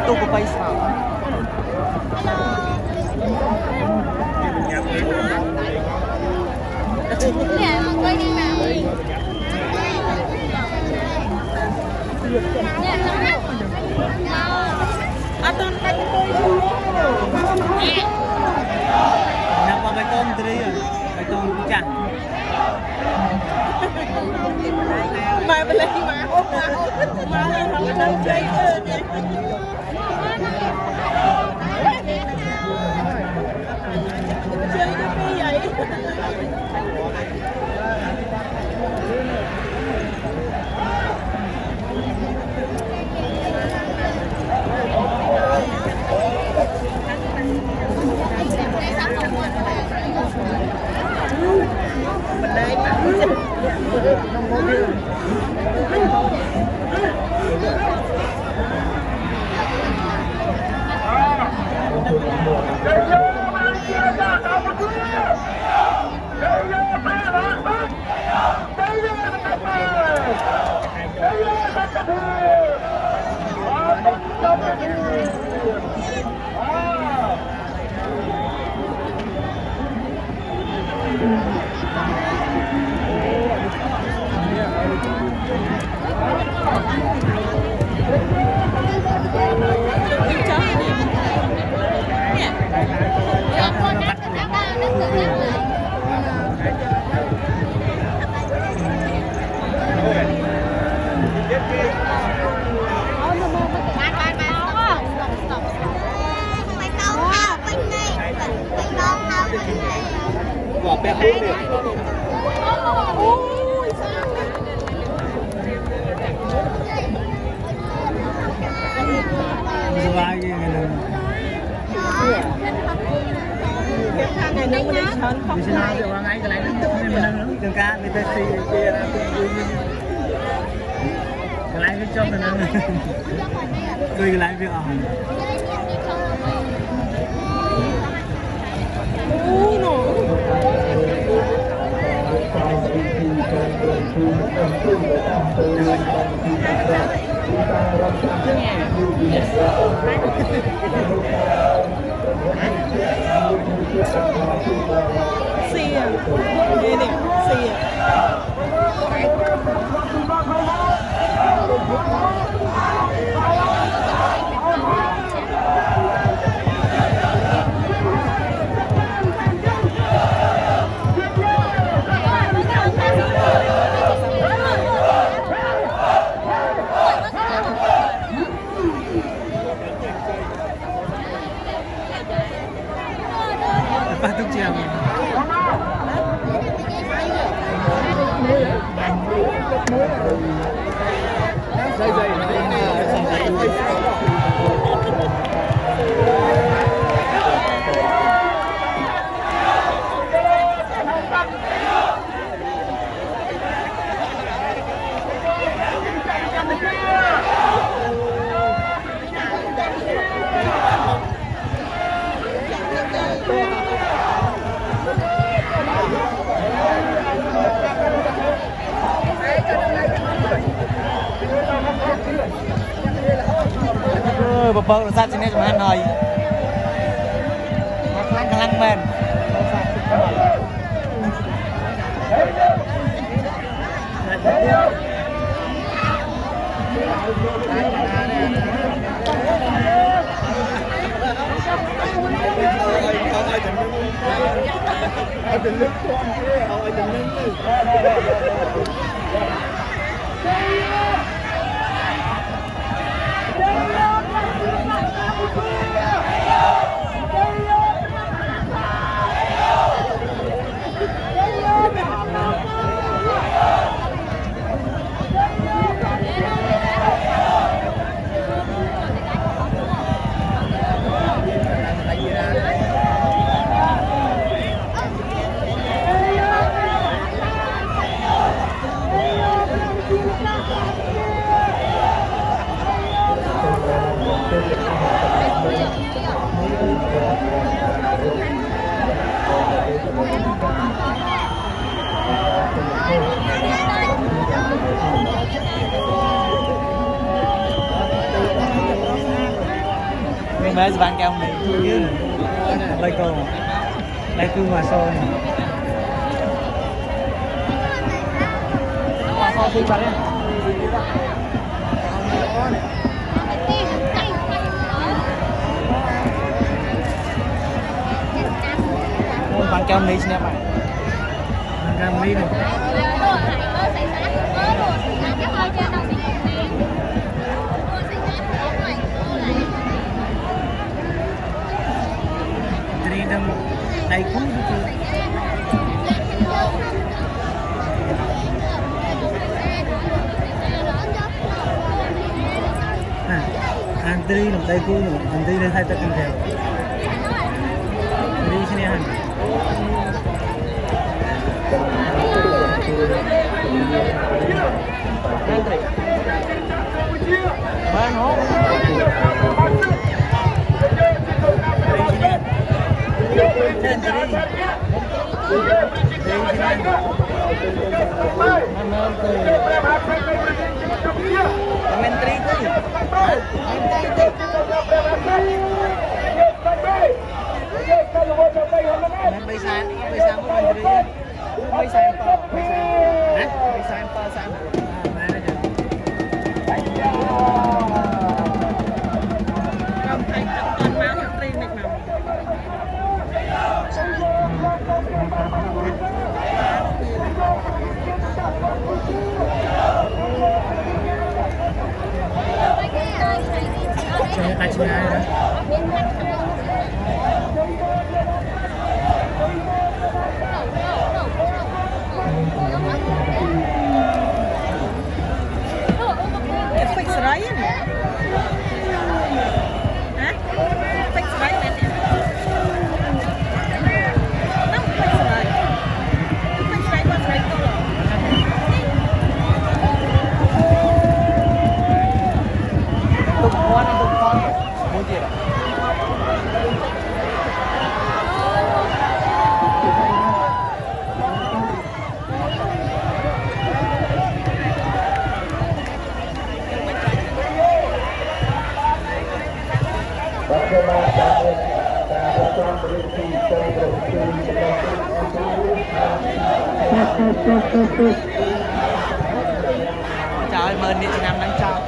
tu của bay sao nè mà quay đi nào atau nak tôi nak apa beton tadi beton hujan mà bên đây mà lên không có chơi chơi như vậy bỏ bé hút đi vai gì này ngày nắng mới chán không lại được ngay cái này mình trường ca người ta xì kia là cái này cái trong này cười cái này việc ỏng xì à đây này xì à Patung chiang. bơ ra trên đây chúng ăn rồi khăn lăng mền mấy bạn cao này chứ đây cô đây cứ mà xô này mà xô cứ bắn bạn cao này xem bạn cao này này đây cũng antri đây cũng antri đây thay tất cả theo đi sini han mana menteri tu bây giờ của menteri bây sampel sana mana je trong thành con máu menteri này mà saya kasih air fix Ryan hả fix Ryan no fix Ryan was right to one of the fun मुझे trời ơi mời Việt Nam đang cho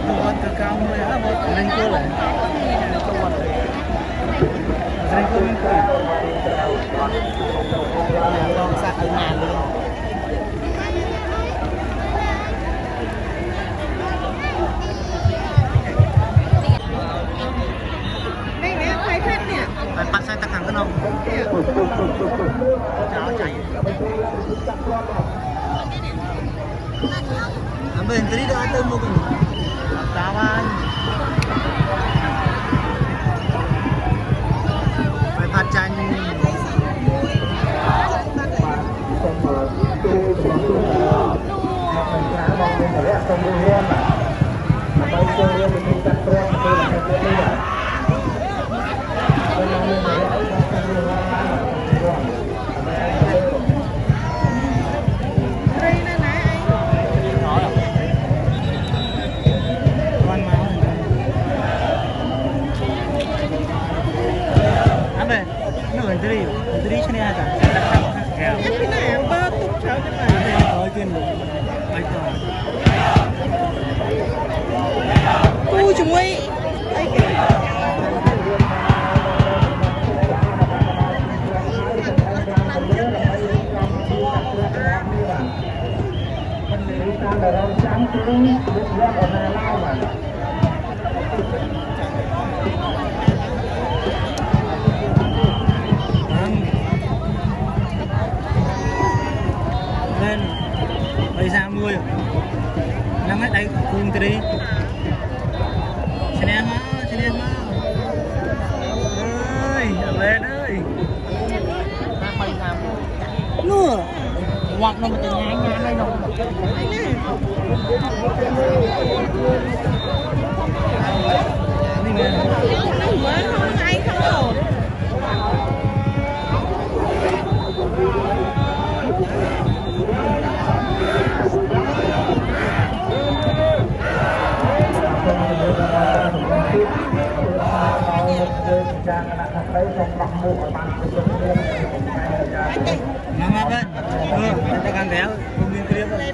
buat ke kamu ya buat lengkul lah lengkul lông sạch ở nhà luôn đây nè khai thác nè phải bắt xe tắc hàng cái nông cháo chạy ambil yang tadi dah ada mungkin kawan pacan Menteri sini ada. Ya. Ini yang batuk jauh cepat. Oh, ini. Baik. Cuma penderitaan dalam jantung dibuat oleh lawan. Bây giờ mua năm hết đây cùng từ đi xin em ơi lên ơi nữa hoặc là một cái nhà đây đâu mới không ai không Mama kan, kita kan gaya, mungkin kriya kan.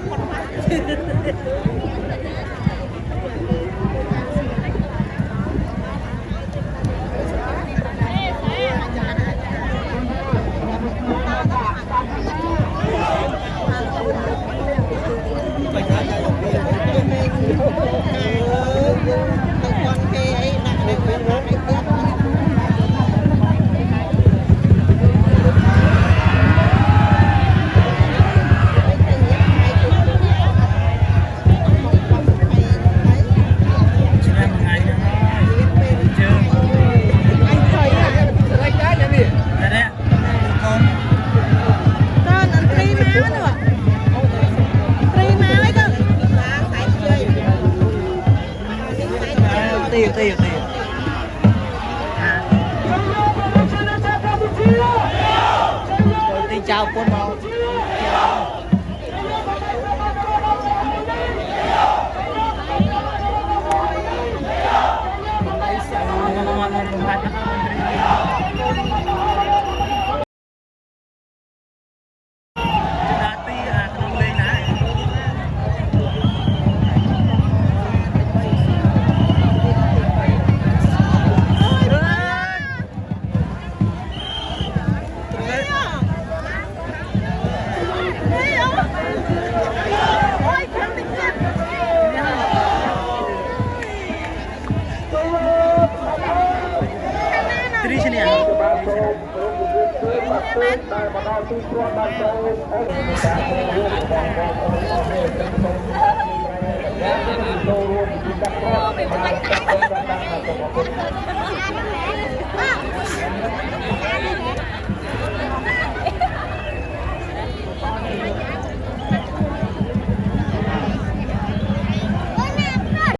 Tiêu đi chào cô mau Hãy subscribe cho kênh Ghiền Mì Gõ để không bỏ lỡ